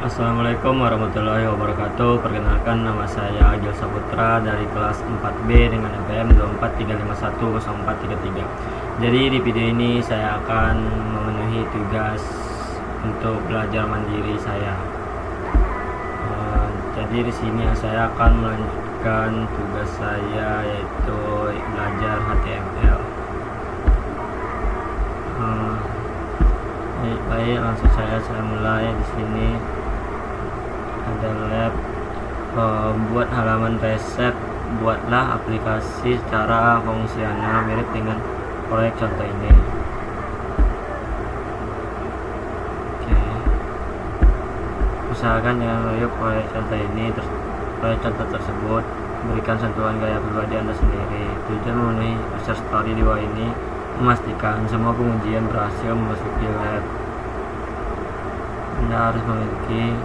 Assalamualaikum warahmatullahi wabarakatuh. Perkenalkan, nama saya Agil Saputra dari kelas 4B dengan NPM 243510433. Jadi di video ini saya akan memenuhi tugas untuk belajar mandiri saya. Jadi di sini saya akan melanjutkan tugas saya, yaitu belajar HTML. Baik, langsung saya mulai. Di sini ada lab, buat halaman resep, buatlah aplikasi secara fungsional mirip dengan proyek contoh ini. Oke. Usahakan jangan meniru proyek contoh tersebut. Berikan sentuhan gaya pribadi Anda sendiri. Tujuan memenuhi user story di bawah ini memastikan semua pengujian berhasil memasuki lab. Anda harus memiliki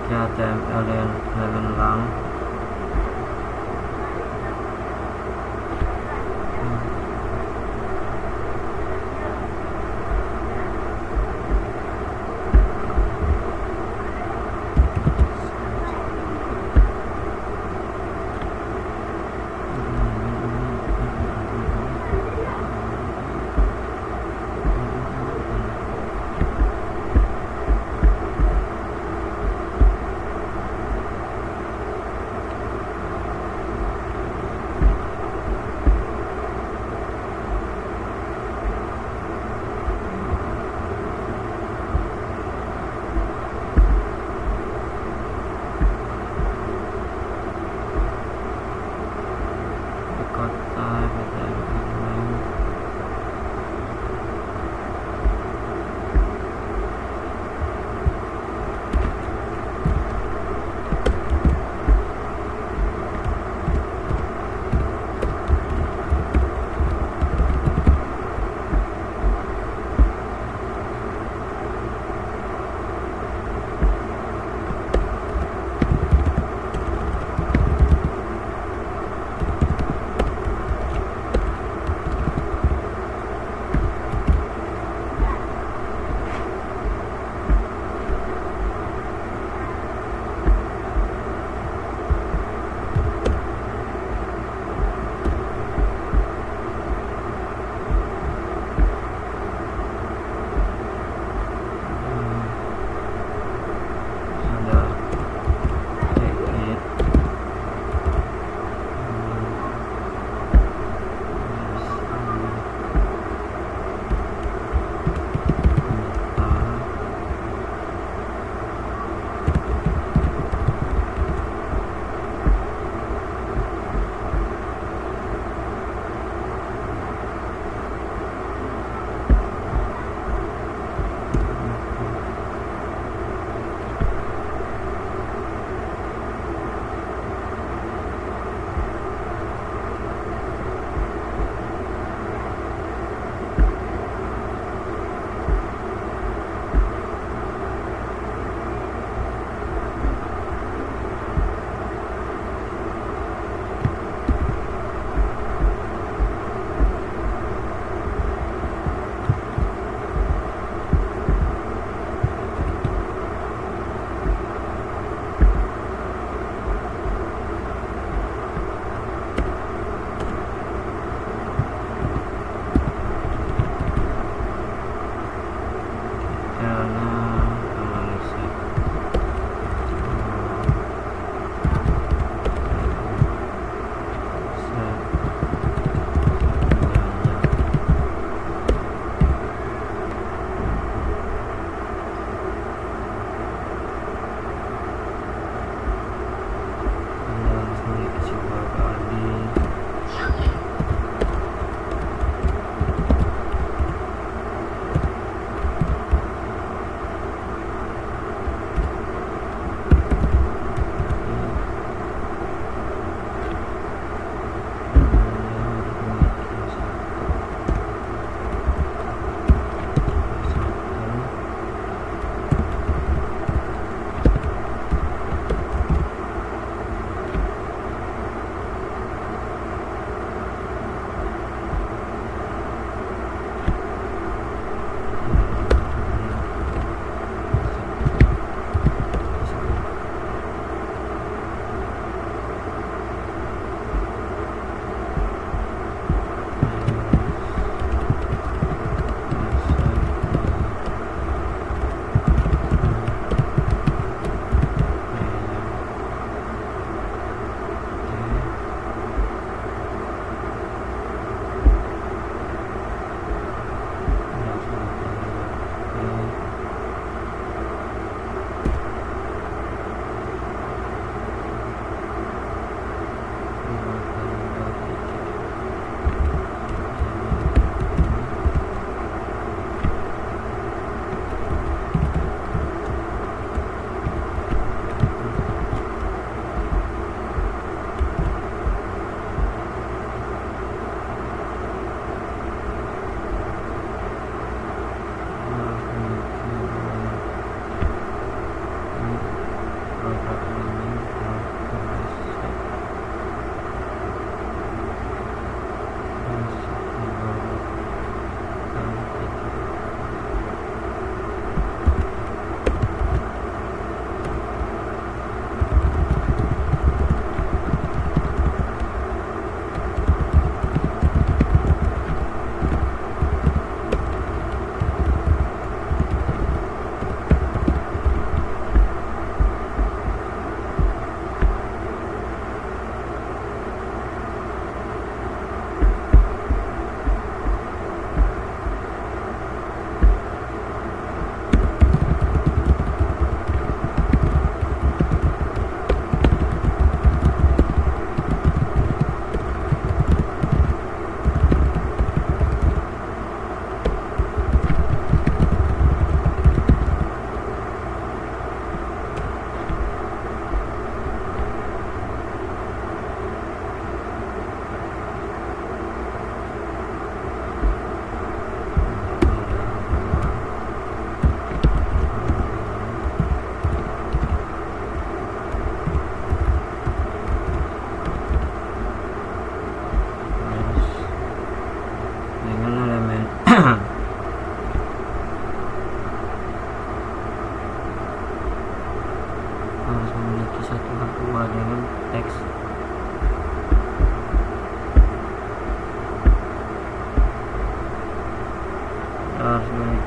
HTML dengan lang.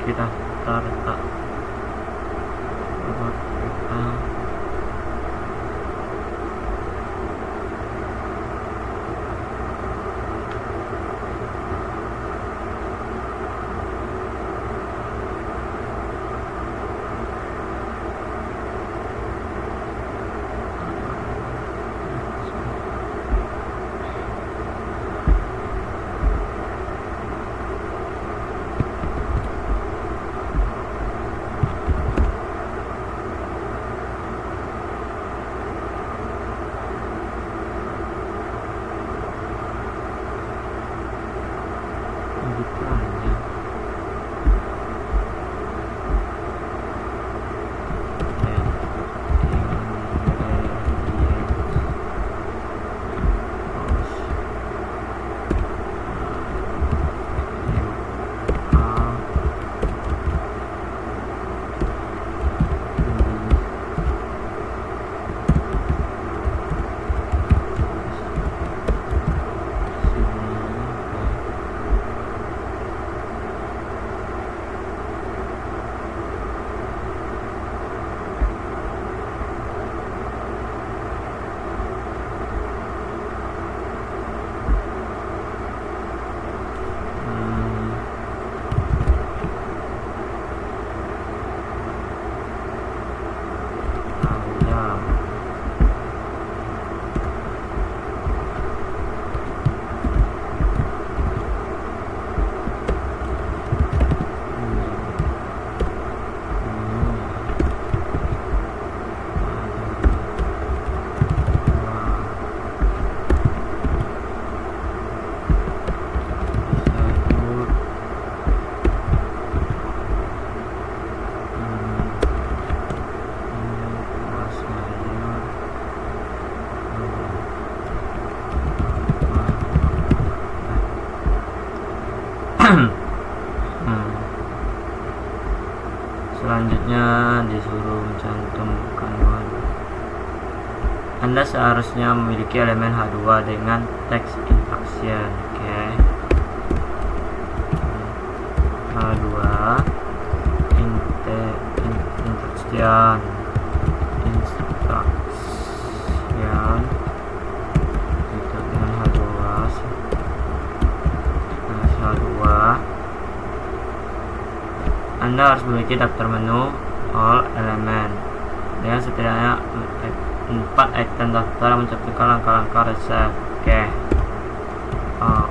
kita daftar tak kita gitu aja. Selanjutnya disuruh mencantumkan wadah. Anda seharusnya memiliki elemen H2 dengan text instruction. Oke. H2 instruction itu dengan H2 Anda harus memiliki daftar menu all element dengan setidaknya 4 item daftar mencantumkan langkah-langkah resep. Oke. All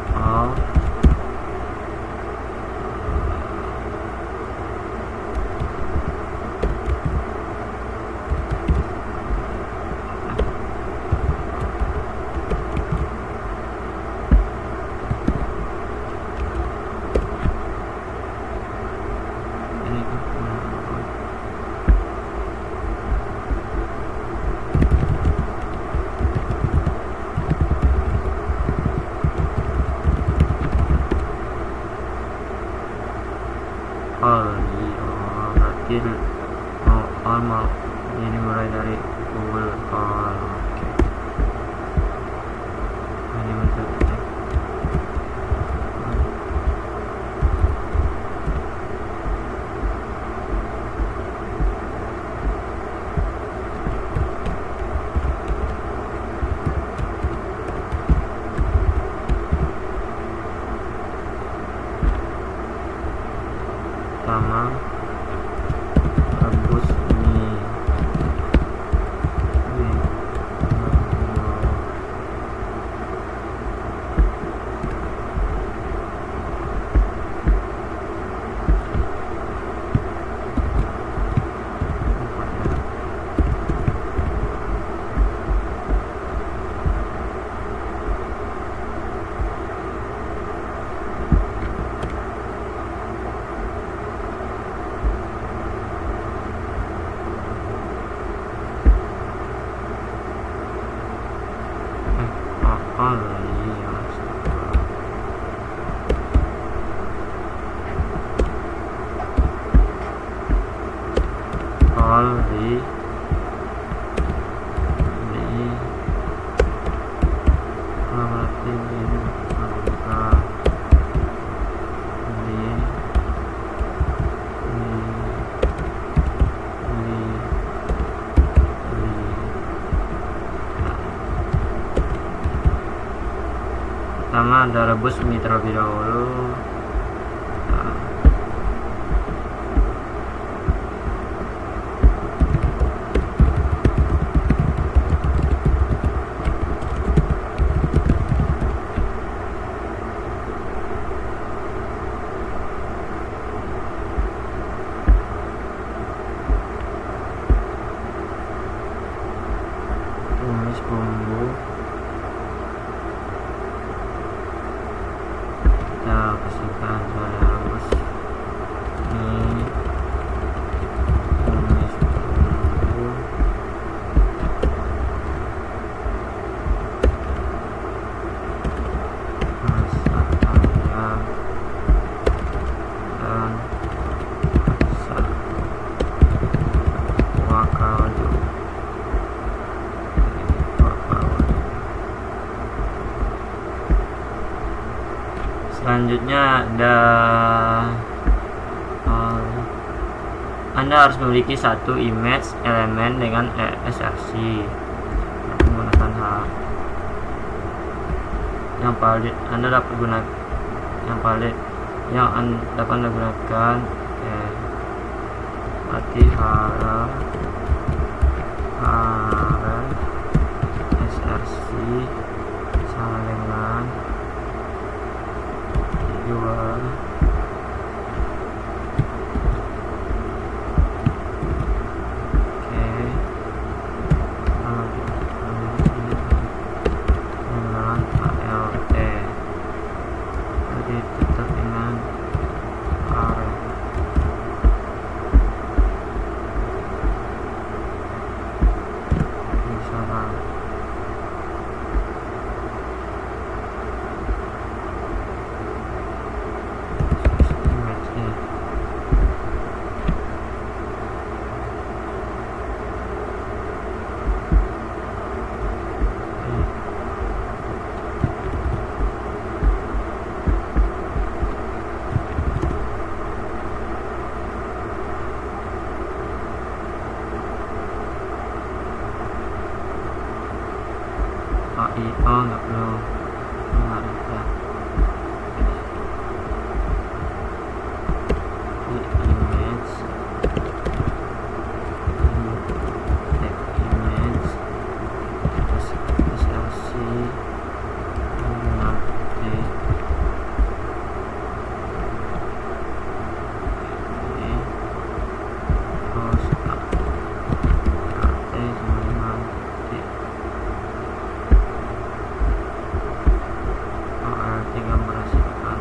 berarti all ini mulai dari Google all. Oke. Ini bentuknya pertama rebus mie. Pertama ada rebus mie terlebih dahulu. Tumis bumbu, kita bersihkan supaya halus. Ini tumis bumbu, masak ayam, dan masak kuah kaldu. Selanjutnya ada Anda harus memiliki satu image elemen dengan src menggunakan hak yang valid. Anda dapat gunakan yang valid yang Anda dapat menggunakan arti hara src sama dengan dua dengan ALT, jadi tetap dengan array. Misalnya nggak perlu ada image src nanti ini terus ALT sama nanti ALT gambar hasilkan.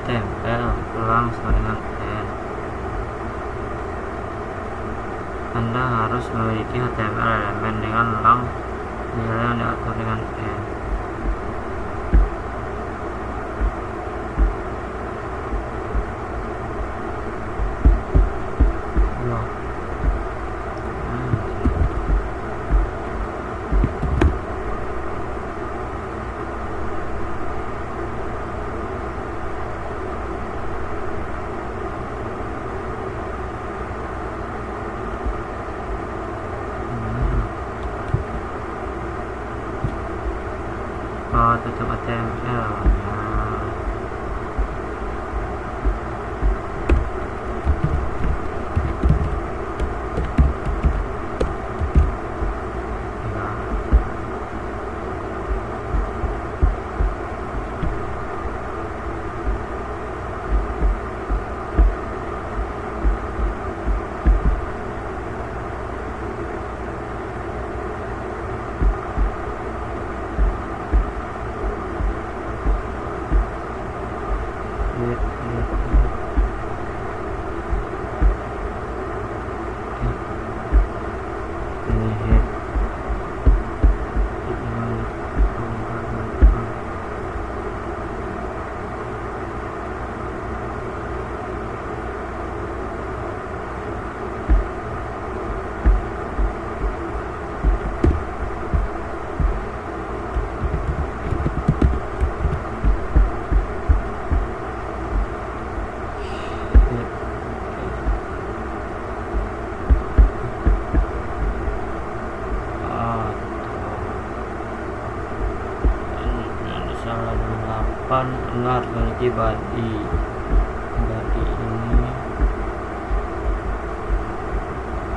Tempel ulang sama dengan N. Anda harus memiliki HTML elemen dengan lang nilai yang diatur dengan N. misalkan Anda harus memiliki body ini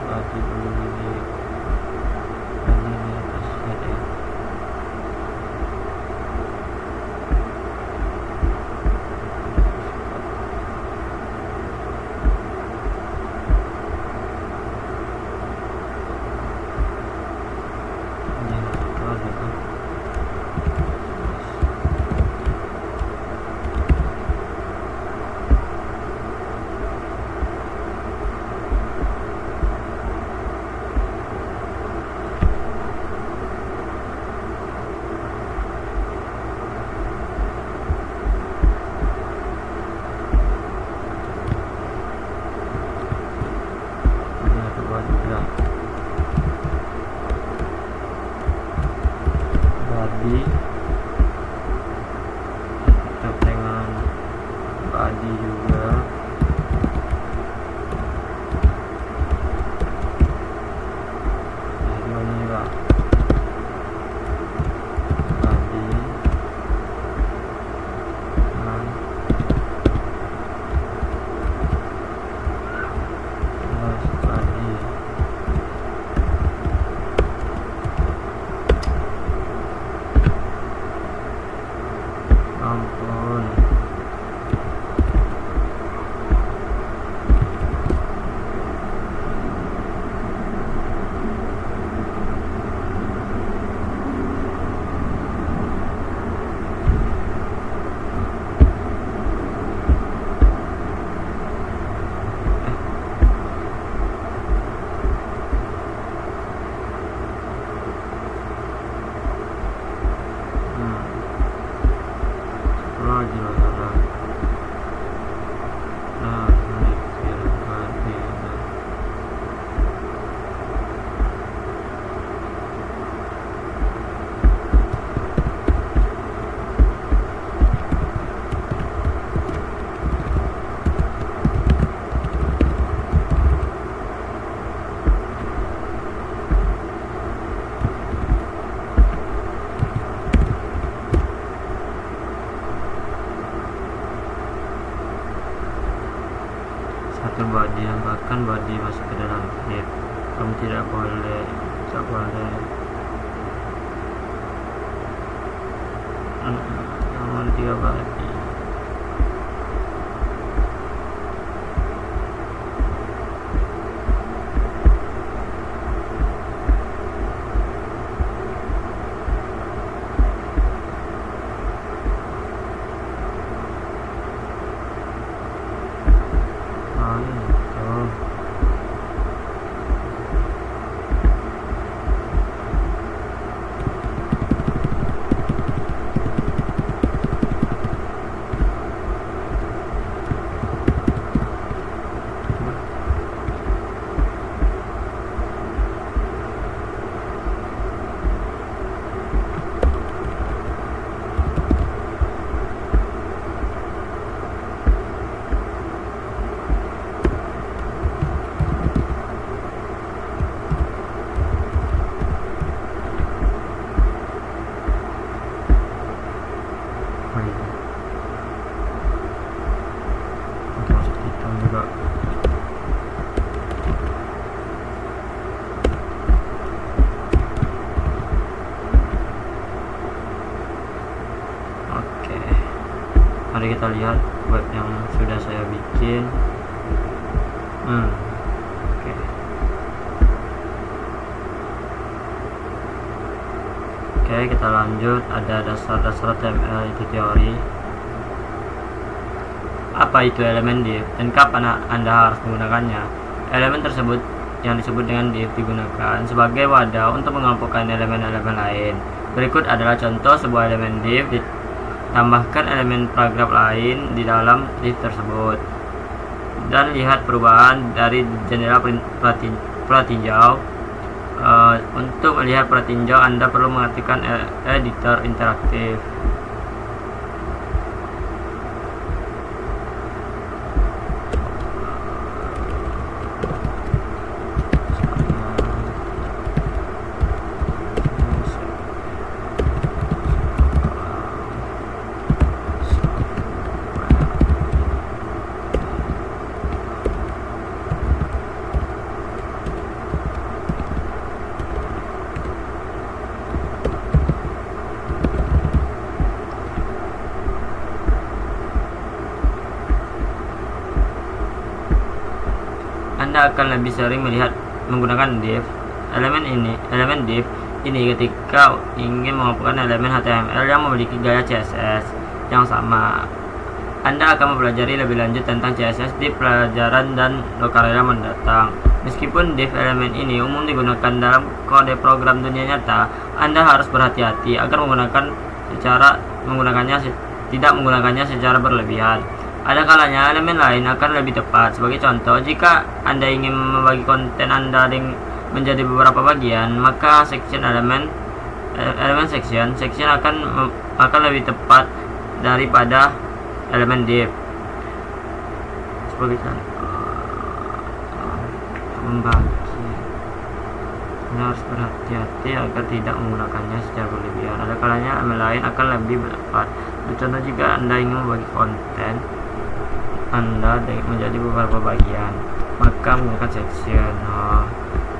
body dulu ini atas head ya. Body tutup dengan body juga. Dua ini juga body dan body. Ampun. Lagi lah sana. Nah, naik body. Satu body, tambahkan body masuk ke dalam head. Kamu tidak boleh namun 3 body. Masuk hitam juga. Oke, mari kita lihat web yang sudah saya bikin. Oke, kita lanjut. Ada dasar-dasar HTML, itu teori. Apa itu elemen div dan kapan Anda harus menggunakannya? Elemen tersebut yang disebut dengan div digunakan sebagai wadah untuk mengelompokkan elemen-elemen lain. Berikut adalah contoh sebuah elemen div. Tambahkan elemen paragraf lain di dalam div tersebut dan lihat perubahan dari jendela pratinjau. Untuk melihat pratinjau, Anda perlu mengaktifkan editor interaktif. Anda akan lebih sering melihat menggunakan div. Elemen div ini ketika ingin menghubungkan elemen HTML yang memiliki gaya CSS yang sama. Anda akan mempelajari lebih lanjut tentang CSS di pelajaran dan lokalia mendatang. Meskipun div elemen ini umum digunakan dalam kode program dunia nyata, Anda harus berhati-hati agar tidak menggunakannya secara berlebihan. Ada kalanya elemen lain akan lebih tepat. Sebagai contoh, jika Anda ingin membagi konten Anda menjadi beberapa bagian, maka section akan lebih tepat daripada elemen div. Sebagai contoh, membagi, Anda harus berhati-hati agar tidak menggunakannya secara berlebihan. Ada kalanya elemen lain akan lebih tepat. Contoh, jika Anda ingin membagi konten Anda menjadi beberapa bagian, maka menggunakan section.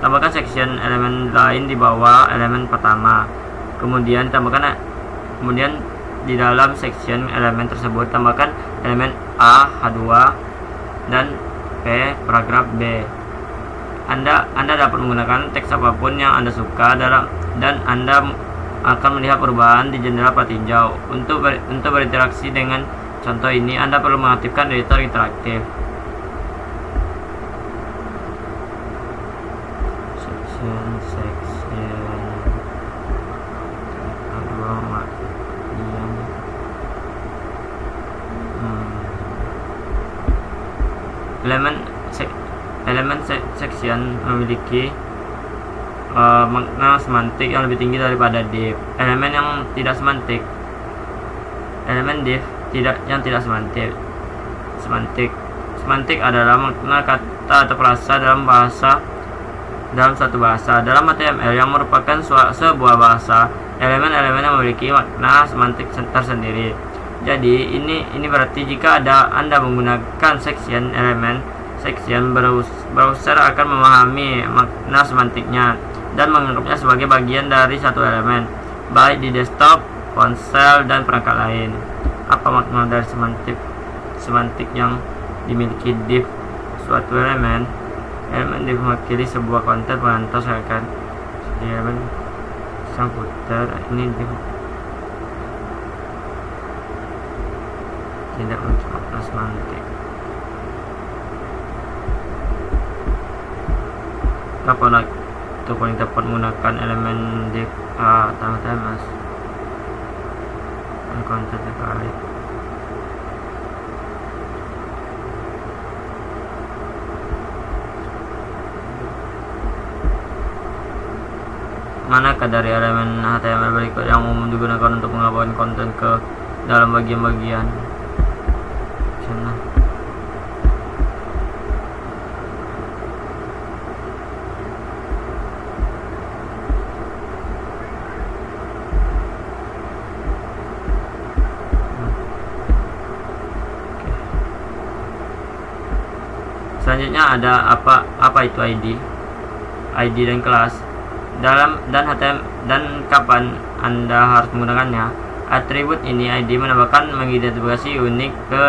Tambahkan section elemen lain di bawah elemen pertama. Kemudian di dalam section elemen tersebut tambahkan elemen A, H2 dan P paragraf B. Anda dapat menggunakan teks apapun yang Anda suka dan Anda akan melihat perubahan di jendela pratinjau. Untuk berinteraksi dengan contoh ini, Anda perlu mengaktifkan editor interaktif. Section memiliki makna semantik yang lebih tinggi daripada div. Elemen div yang tidak semantik adalah makna kata atau frasa dalam suatu bahasa. Dalam HTML yang merupakan sebuah bahasa, elemen-elemen yang memiliki makna semantik tersendiri. Jadi ini berarti jika Anda menggunakan section browser akan memahami makna semantiknya dan menganggapnya sebagai bagian dari satu elemen, baik di desktop, ponsel, dan perangkat lain. Apa makna dari semantik yang dimiliki div? Suatu elemen div mewakili sebuah konten pengantar, misalkan elemen sang footer. Ini div tidak memiliki makna semantik. Kapan itu paling tepat menggunakan elemen div mas konten terkait. Manakah dari elemen HTML berikut yang umum digunakan untuk menggabungkan konten ke dalam bagian-bagian? Selanjutnya ada apa itu ID dan kelas dan kapan Anda harus menggunakannya. Atribut ini ID mengidentifikasi unik ke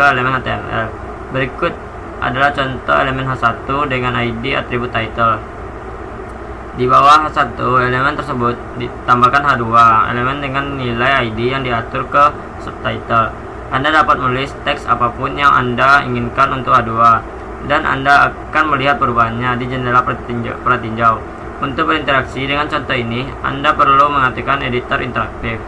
elemen HTML. Berikut adalah contoh elemen H1 dengan ID atribut title. Di bawah H1 elemen tersebut ditambahkan H2 elemen dengan nilai ID yang diatur ke subtitle. Anda dapat menulis teks apapun yang Anda inginkan untuk H2 dan Anda akan melihat perubahannya di jendela pratinjau. Untuk berinteraksi dengan contoh ini, Anda perlu mengaktifkan editor interaktif.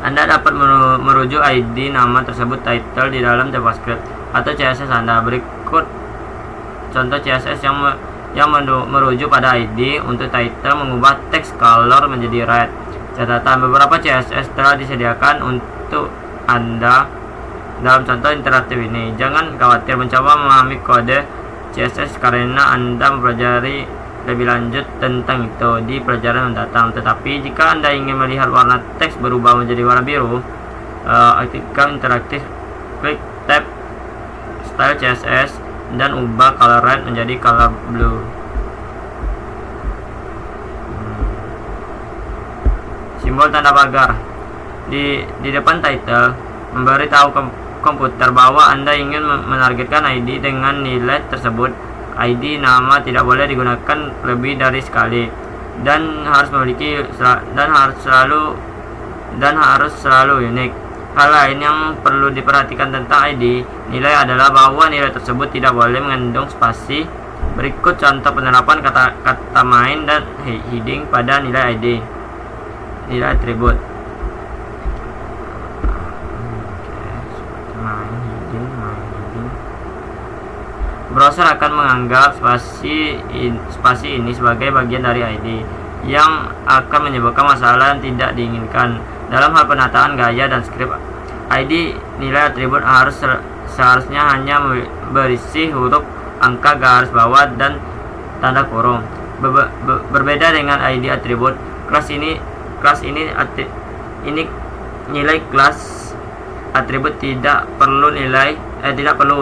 Anda dapat merujuk ID nama tersebut title di dalam JavaScript atau CSS Anda. Berikut contoh CSS yang merujuk pada ID. Untuk title, mengubah teks color menjadi red. Catatan, beberapa CSS telah disediakan untuk Anda dalam contoh interaktif ini. Jangan khawatir mencoba memahami kode CSS karena Anda mempelajari lebih lanjut tentang itu di pelajaran mendatang. Tetapi jika Anda ingin melihat warna teks berubah menjadi warna biru, aktifkan interaktif, klik tab style CSS dan ubah color red menjadi color blue. simbol tanda pagar. Di depan title, memberitahu komputer bahwa Anda ingin menargetkan ID dengan nilai tersebut. ID nama tidak boleh digunakan lebih dari sekali dan harus selalu unik. Hal lain yang perlu diperhatikan tentang ID nilai adalah bahwa nilai tersebut tidak boleh mengandung spasi. Berikut contoh penerapan kata main dan heading pada nilai ID. Nilai atribut. Browser akan menganggap spasi ini sebagai bagian dari ID yang akan menyebabkan masalah yang tidak diinginkan. Dalam hal penataan gaya dan script ID, nilai atribut seharusnya hanya berisi huruf, angka, garis bawah, dan tanda kurung. Berbeda dengan ID atribut, nilai kelas atribut tidak perlu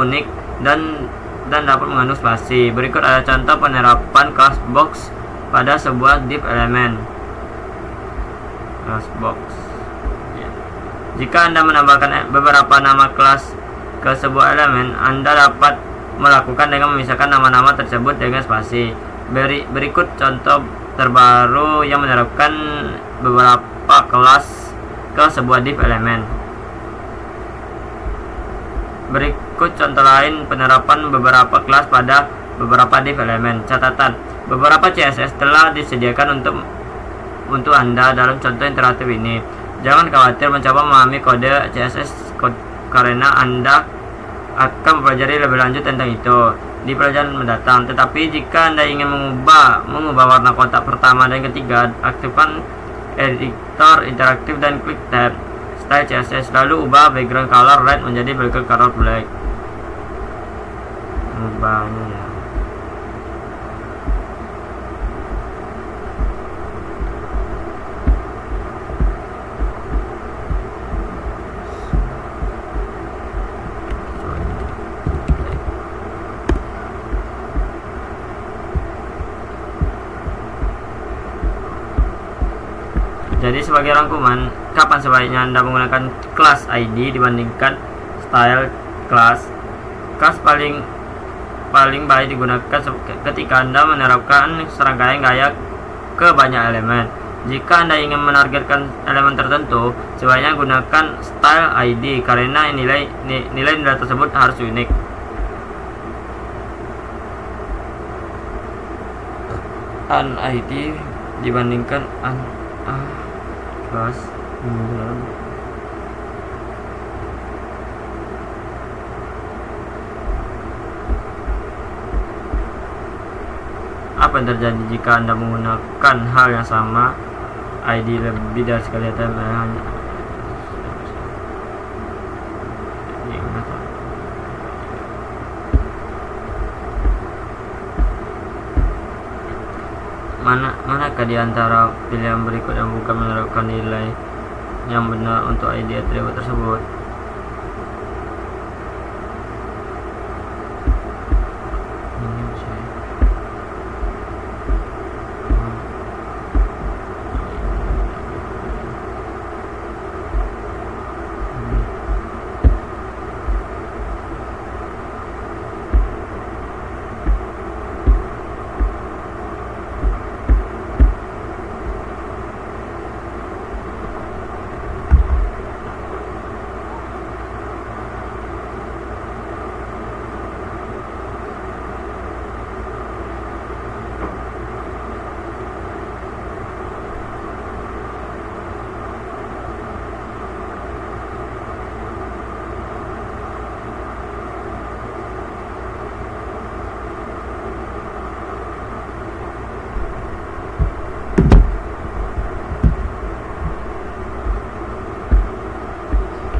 unik dan dapat mengandung spasi. Berikut ada contoh penerapan class box pada sebuah div elemen. Class box. Jika Anda menambahkan beberapa nama kelas ke sebuah elemen, Anda dapat melakukan dengan memisahkan nama-nama tersebut dengan spasi. Berikut contoh terbaru yang menerapkan beberapa kelas ke sebuah div elemen. Berikut contoh lain penerapan beberapa kelas pada beberapa div elemen. Catatan: beberapa CSS telah disediakan untuk Anda dalam contoh interaktif ini. Jangan khawatir mencoba memahami kode CSS karena Anda akan mempelajari lebih lanjut tentang itu di pelajaran mendatang. Tetapi jika Anda ingin mengubah warna kotak pertama dan ketiga, aktifkan editor interaktif dan klik tab Style CSS, lalu ubah background color red menjadi background color black. Ubahnya ya. Jadi sebagai rangkuman, kapan sebaiknya Anda menggunakan class ID dibandingkan style class? Class paling baik digunakan ketika Anda menerapkan serangkaian gaya ke banyak elemen. Jika Anda ingin menargetkan elemen tertentu, sebaiknya gunakan style ID karena nilai tersebut harus unik. An ID dibandingkan class. Apa yang terjadi jika Anda menggunakan hal yang sama, ID lebih dari sekali HTML? Manakah di antara pilihan berikut yang bukan menerapkan nilai yang benar untuk ID atribut tersebut?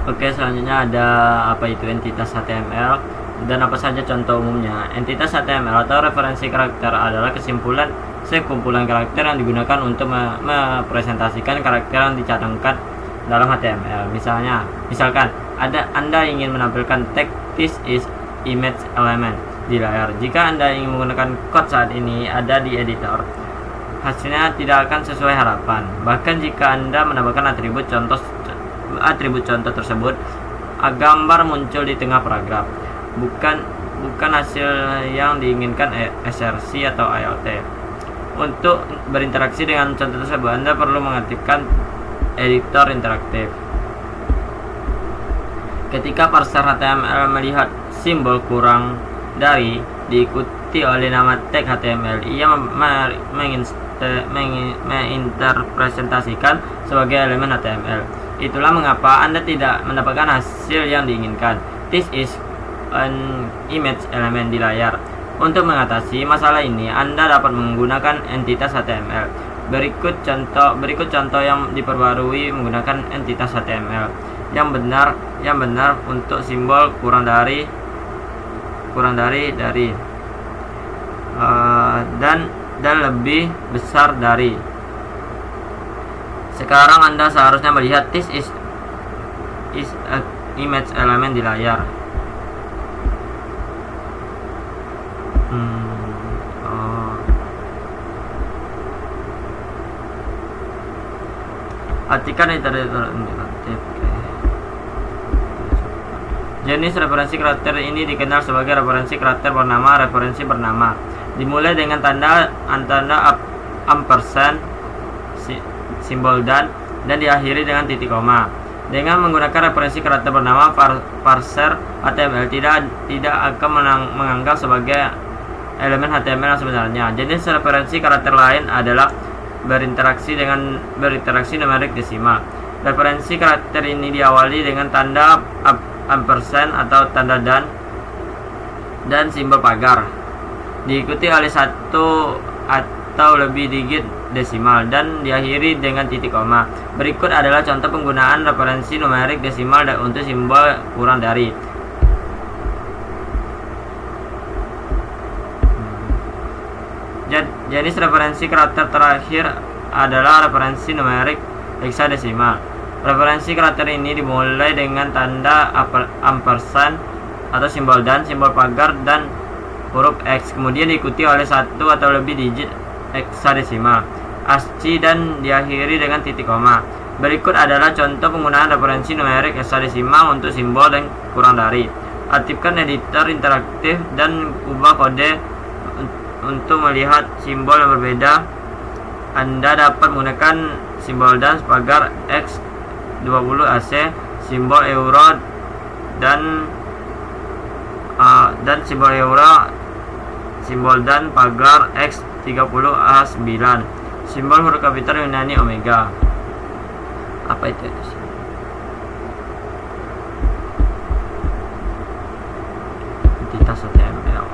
Oke, selanjutnya ada apa itu entitas HTML dan apa saja contoh umumnya. Entitas HTML atau referensi karakter adalah sekumpulan karakter yang digunakan untuk mepresentasikan karakter yang dicadangkan dalam HTML. Misalkan Anda ingin menampilkan tag "This is image element" di layar. Jika Anda ingin menggunakan code saat ini ada di editor, hasilnya tidak akan sesuai harapan. Bahkan jika Anda menambahkan atribut contoh tersebut, gambar muncul di tengah paragraf. Bukan hasil yang diinginkan SRC atau IoT. Untuk berinteraksi dengan contoh tersebut, Anda perlu mengaktifkan editor interaktif. Ketika parser HTML melihat simbol kurang dari diikuti oleh nama tag HTML, ia menginterpretasikan sebagai elemen HTML. Itulah mengapa Anda tidak mendapatkan hasil yang diinginkan. This is an image element di layar. Untuk mengatasi masalah ini, Anda dapat menggunakan entitas HTML. Berikut contoh yang diperbarui menggunakan entitas HTML yang benar untuk simbol kurang dari dan lebih besar dari. Sekarang Anda seharusnya melihat this is a image element di layar. Artikan interaktif. Jenis referensi karakter ini dikenal sebagai referensi karakter bernama. Dimulai dengan tanda ampersand, simbol dan diakhiri dengan titik koma. Dengan menggunakan referensi karakter bernama, parser HTML tidak akan menganggap sebagai elemen HTML yang sebenarnya. Jenis referensi karakter lain adalah berinteraksi numerik desimal. Referensi karakter ini diawali dengan tanda ampersand atau tanda dan simbol pagar, diikuti oleh satu atau lebih digit desimal dan diakhiri dengan titik koma. Berikut adalah contoh penggunaan referensi numerik desimal untuk simbol kurang dari. Jenis referensi karakter terakhir adalah referensi numerik heksadesimal. Referensi karakter ini dimulai dengan tanda ampersand atau simbol dan, simbol pagar dan huruf X, kemudian diikuti oleh satu atau lebih digit heksadesimal ASCII dan diakhiri dengan titik koma. Berikut adalah contoh penggunaan referensi numerik heksadesimal untuk simbol dan kurang dari. Aktifkan editor interaktif dan ubah kode untuk melihat simbol yang berbeda. Anda dapat menggunakan simbol dan pagar X20 AC, simbol euro dan simbol euro, simbol dan pagar X30 A9, simbol huruf kapital Yunani Omega. Apa itu? Entitas HTML.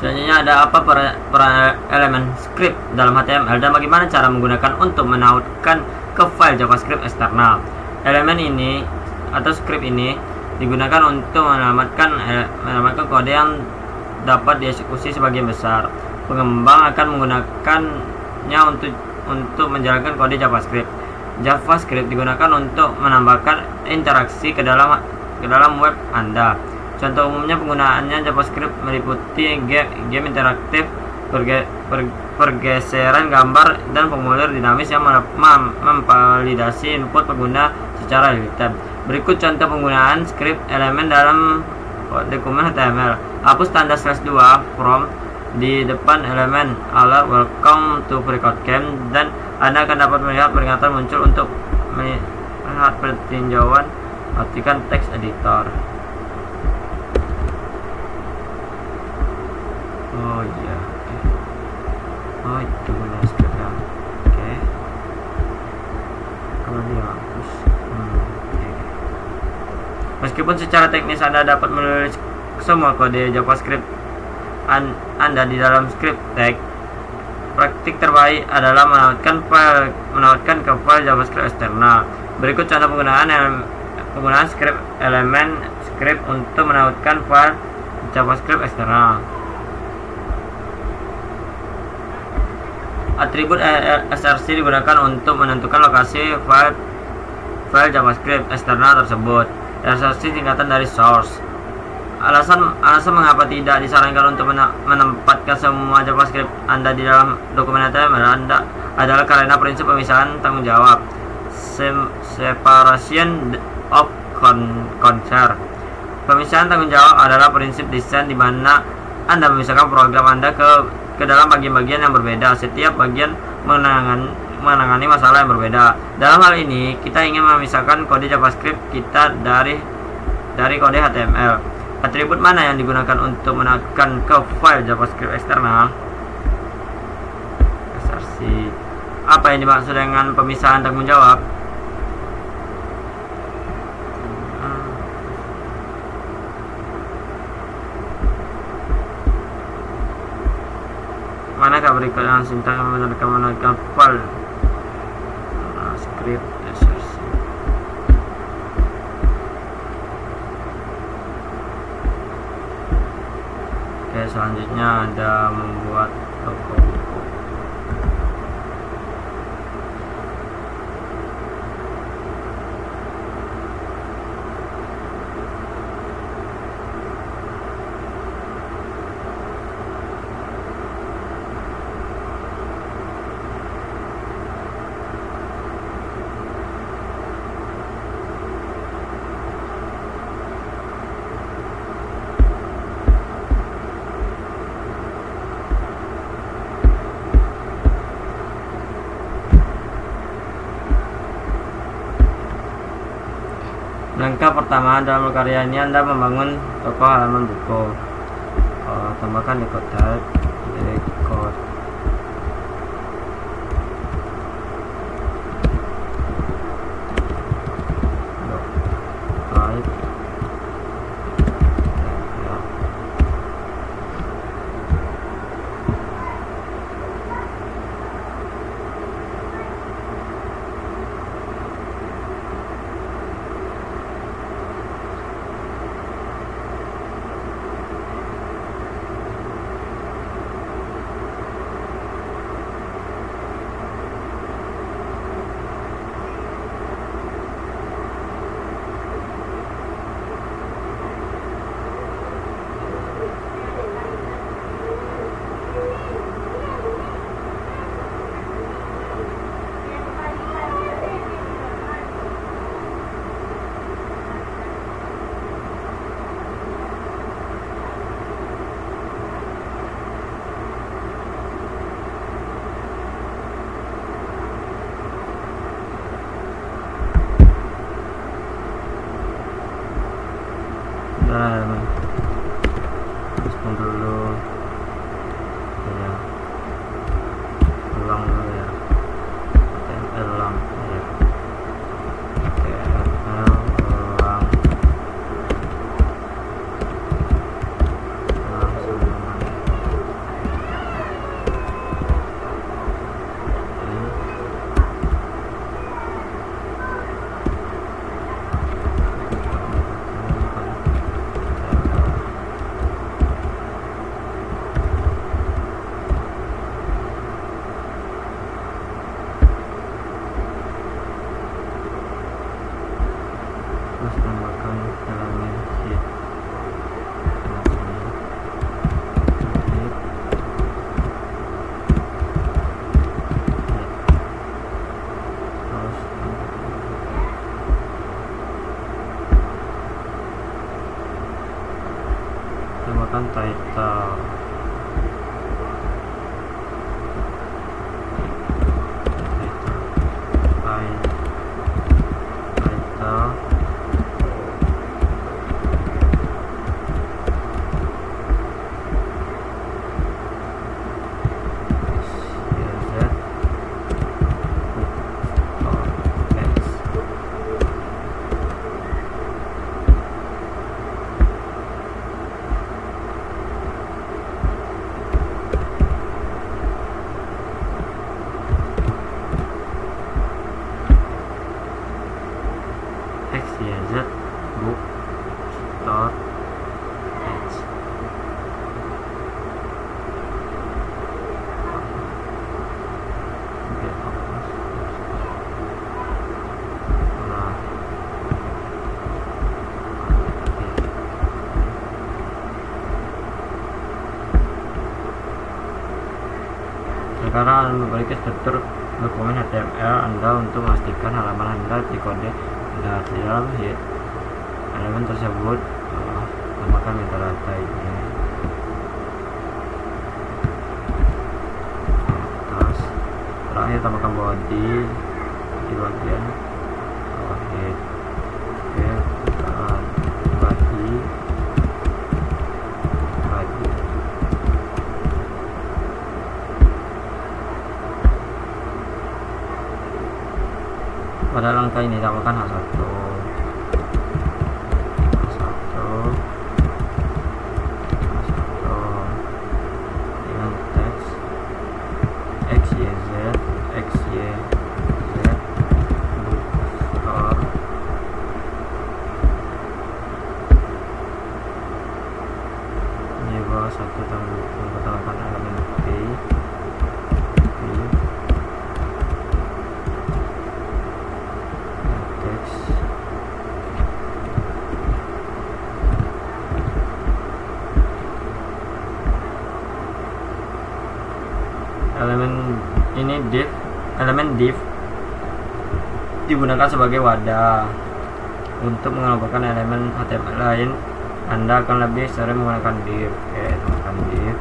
Selanjutnya ada apa peran elemen script dalam HTML dan bagaimana cara menggunakan untuk menautkan ke file JavaScript eksternal. Elemen ini atau script ini digunakan untuk menyelamatkan kode yang dapat dieksekusi sebagian besar. Pengembang akan menggunakannya untuk menjalankan kode JavaScript. JavaScript digunakan untuk menambahkan interaksi ke dalam web Anda. Contoh umumnya penggunaannya JavaScript meliputi game interaktif, pergeseran gambar, dan formulir dinamis yang memvalidasi input pengguna secara real-time. Berikut contoh penggunaan script elemen dalam dokumen HTML. Hapus tanda /2 from di depan elemen alert welcome to FreeCodeCamp dan Anda akan dapat melihat peringatan muncul untuk melihat peninjauan. Aktifkan text editor. Oh iya. Oh itu gunanya script ya. Oke, kalau dihapus oke. Meskipun secara teknis Anda dapat menulis semua kode JavaScript Anda di dalam script tag, praktik terbaik adalah menautkan ke file JavaScript eksternal. Berikut contoh penggunaan elemen script untuk menautkan file JavaScript eksternal. Atribut src digunakan untuk menentukan lokasi file JavaScript eksternal tersebut. src singkatan dari source. Alasan mengapa tidak disarankan untuk menempatkan semua JavaScript Anda di dalam dokumen HTML Anda adalah karena prinsip pemisahan tanggung jawab, separation of concern. Pemisahan tanggung jawab adalah prinsip desain di mana Anda memisahkan program Anda ke dalam bagian-bagian yang berbeda. Setiap bagian menangani masalah yang berbeda. Dalam hal ini, kita ingin memisahkan kode JavaScript kita dari kode HTML. Atribut mana yang digunakan untuk menautkan ke file JavaScript eksternal? src. Apa yang dimaksud dengan pemisahan tanggung jawab? Manakah berikut yang sintaks menautkan file script src? Oke, selanjutnya ada membuat toko buku. Langkah pertama dalam karya ini Anda membangun toko halaman buku. Tambahkan record type, record type. Respon dulu ya, ulang dulu ya, ulang ya, ulang Sekarang memiliki struktur dokumen HTML Anda untuk memastikan halaman Anda dikode benar. Di dalam elemen tersebut tambahkan metadata ini. Atas, terakhir tambahkan body di bagian bawah head. Oke, body. Pada langkah ini tambahkan H1 dengan teks XYZ bookstore. Ini bawah satu tambahkan elemen P. Elemen div digunakan sebagai wadah untuk mengelompokkan elemen HTML lain. Anda akan lebih sering menggunakan div. Oke, tambahkan div.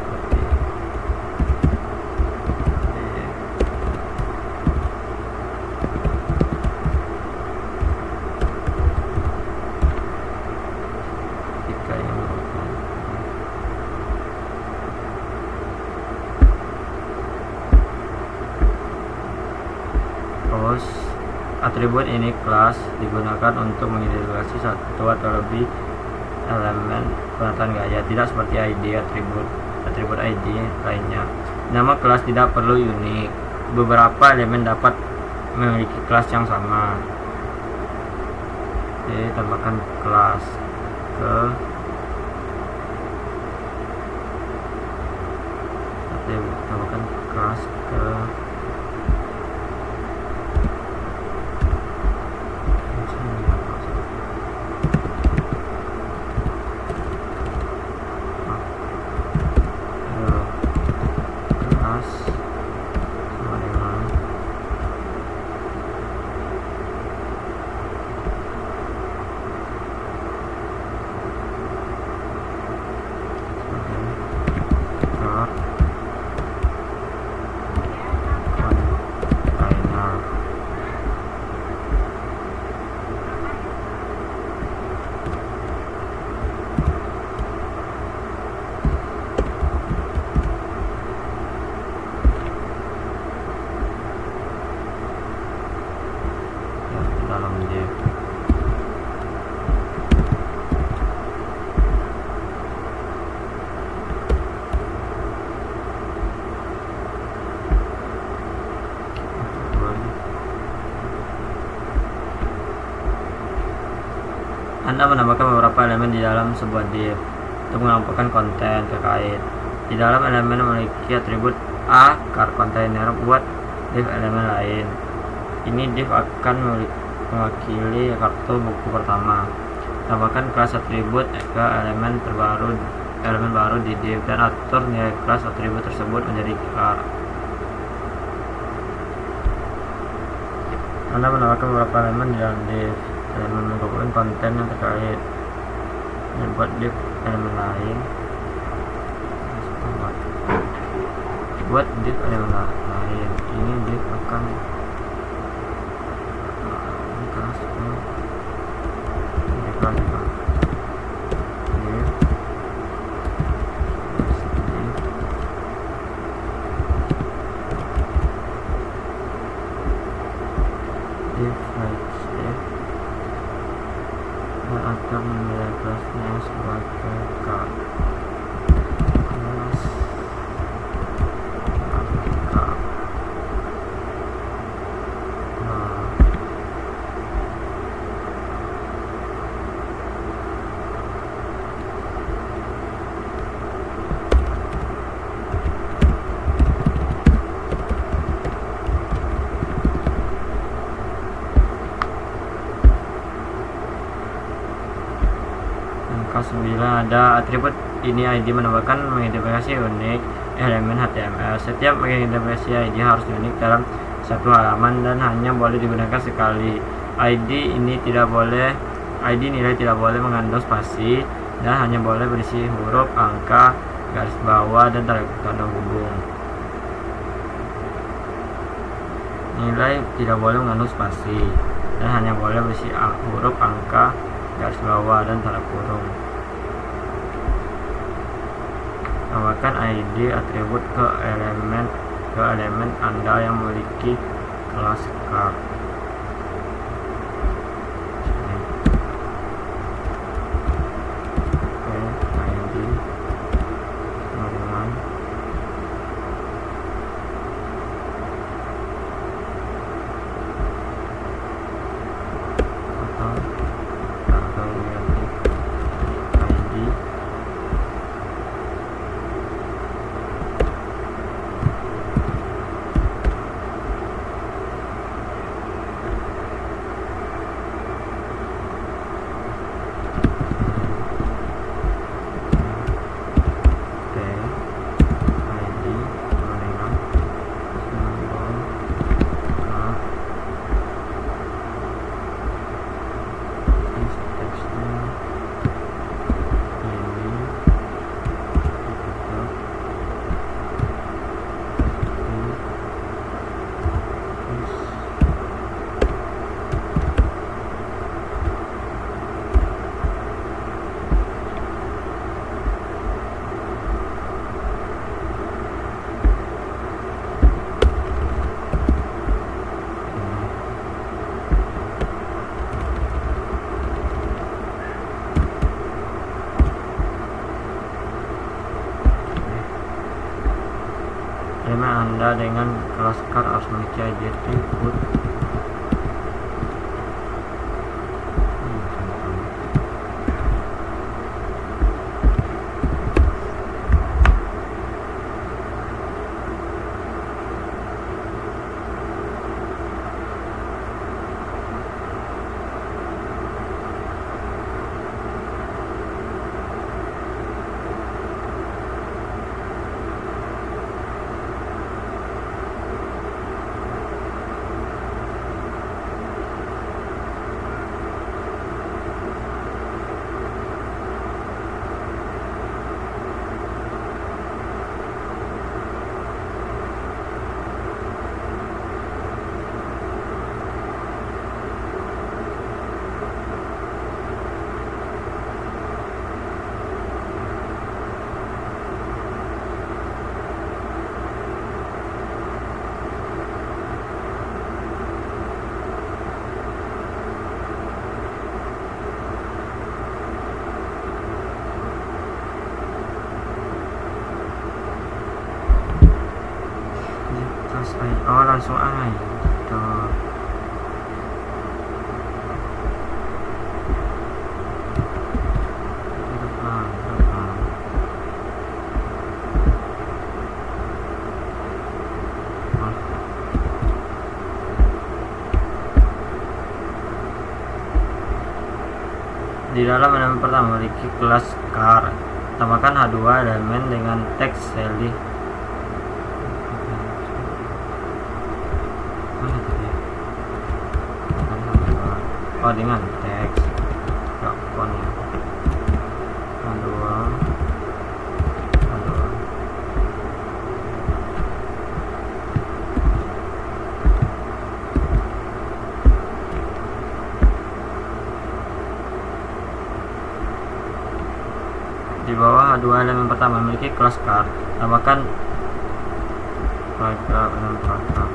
Atribut ini kelas digunakan untuk mengidentifikasi satu atau lebih elemen penataan gaya, tidak seperti ID atribut ID lainnya. Nama kelas tidak perlu unik. Beberapa elemen dapat memiliki kelas yang sama. Oke, tambahkan kelas ke tambahkan kelas ke dalam div. Anda menambahkan beberapa elemen di dalam sebuah div untuk mengelompokkan konten terkait. Di dalam elemen memiliki atribut A car container buat div elemen lain. Ini div akan mewakili kartu buku pertama. Tambahkan kelas atribut ke elemen baru di div dan atur nilai kelas atribut tersebut menjadi car. Anda menambahkan beberapa elemen di dalam div. Elemen menggabungkan konten yang terkait. Membuat div elemen lain. Buat div elemen lain. Ini div akan dan akan menilai kelasnya sebagai kelas. Angka 9 ada atribut ini ID menambahkan mengidentifikasi unik elemen HTML. Setiap registrasi ID harus unik dalam satu halaman dan hanya boleh digunakan sekali. ID nilai tidak boleh mengandung spasi dan hanya boleh berisi huruf, angka, garis bawah, dan tanda hubung. Nilai tidak boleh mengandung spasi dan hanya boleh berisi huruf, angka, garis bawah, dan tanda kurung. Tambahkan ID atribut ke elemen Anda yang memiliki kelas car. ID normal atau negatif ID elemen Anda dengan kelas car harus memiliki ID atribut langsung gitu. Di dalam elemen pertama memiliki kelas car. Tambahkan H2 elemen dengan teks Sally. Oh, dengan teks font ya. H2 di bawah H2 elemen pertama memiliki kelas car. Tambahkan paragraf elemen paragraf.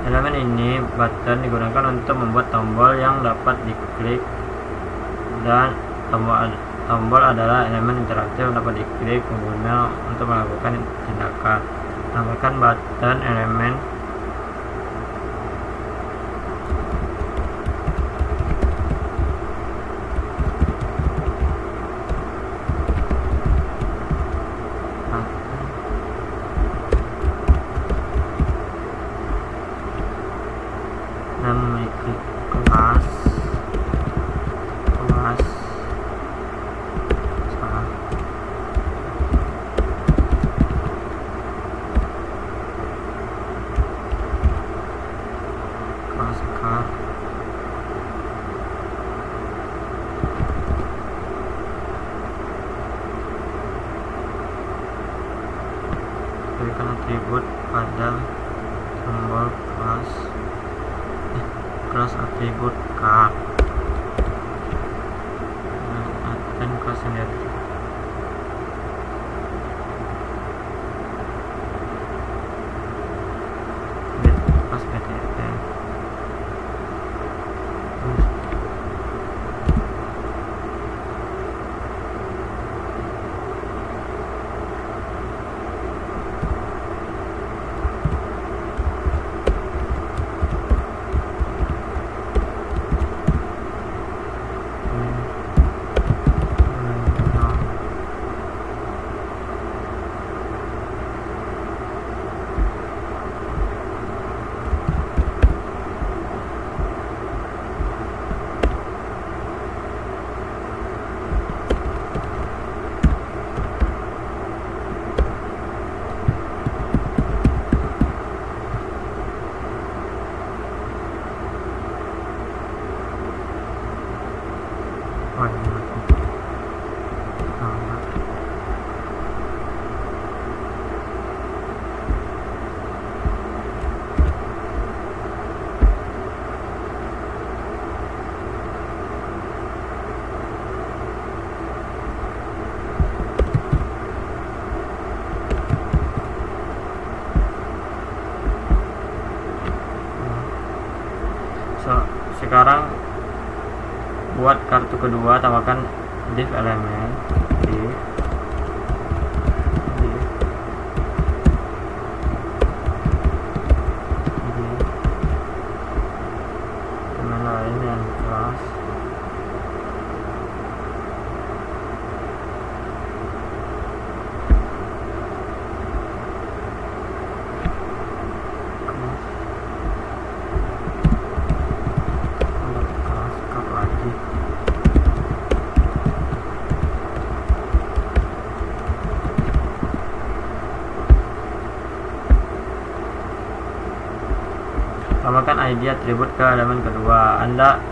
Elemen ini button digunakan untuk membuat tombol yang dapat diklik, dan tombol adalah elemen interaktif yang dapat diklik pengguna untuk melakukan tindakan. Tambahkan button elemen atribut pada tombol kelas atribut card. Dan kelas sendiri. Kelas BTP. Sekarang buat kartu kedua, tambahkan div elemen div elemen lain yang kelas tambahkan ID atribut ke elemen kedua Anda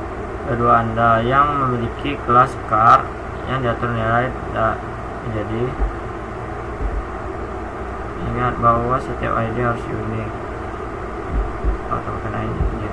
yang memiliki kelas card yang diatur nilai jadi ingat bahwa setiap ID harus unik. Tambahkan ID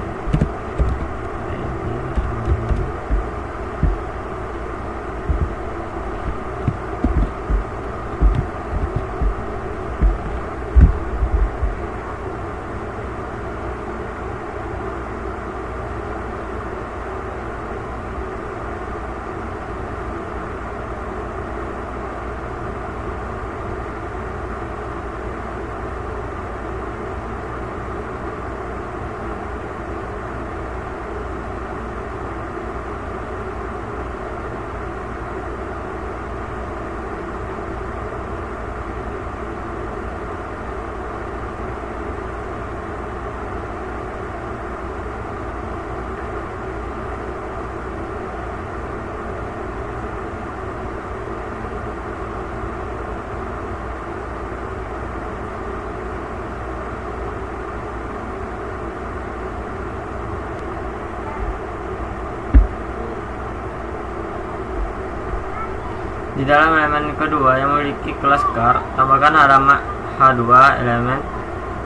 Di dalam elemen kedua yang memiliki kelas card, tambahkan halaman H2 elemen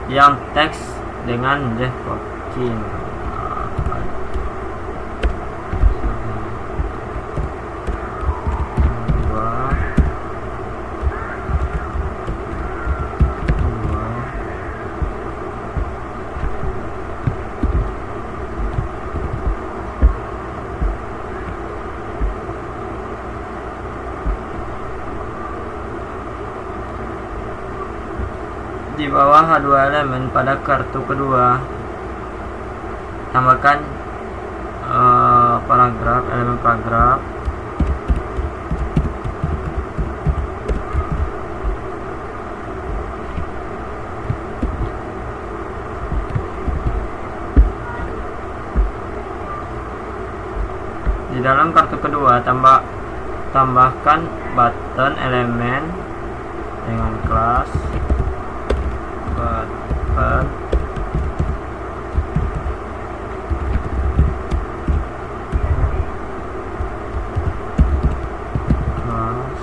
yang teks dengan Jeff Coaching. Di bawah H2 elemen pada kartu kedua, tambahkan paragraf, elemen paragraf. Di dalam kartu kedua, tambahkan button elemen dengan kelas button kelas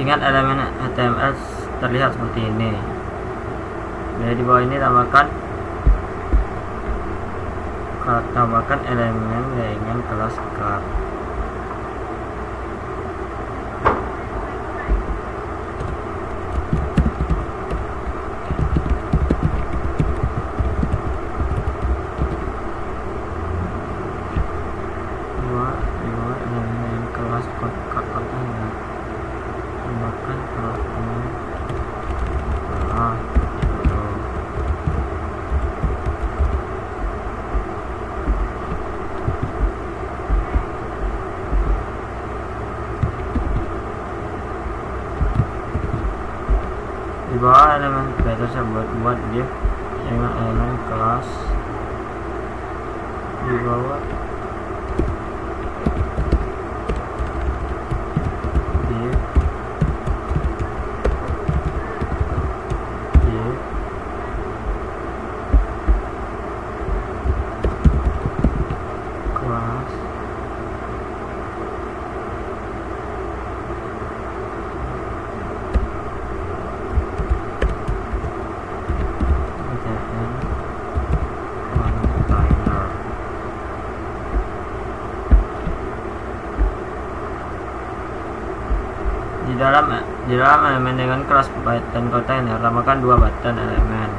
Ingat elemen HTML terlihat seperti ini. Jadi di bawah ini tambahkan elemen dengan kelas car. Dua elemen kelas car tambahkan di bawah elemen creator saya buat div dengan elemen kelas di bawah div kelas di dalam elemen dengan kelas button container tambahkan dua button elemen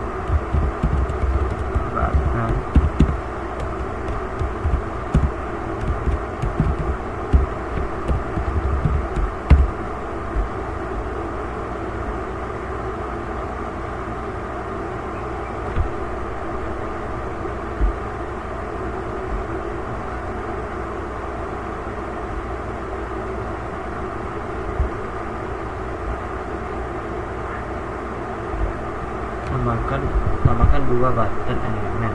tambahkan dua button elemen.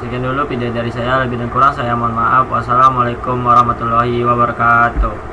Sekian dulu video dari saya, lebih dan kurang saya mohon maaf. Wassalamualaikum warahmatullahi wabarakatuh.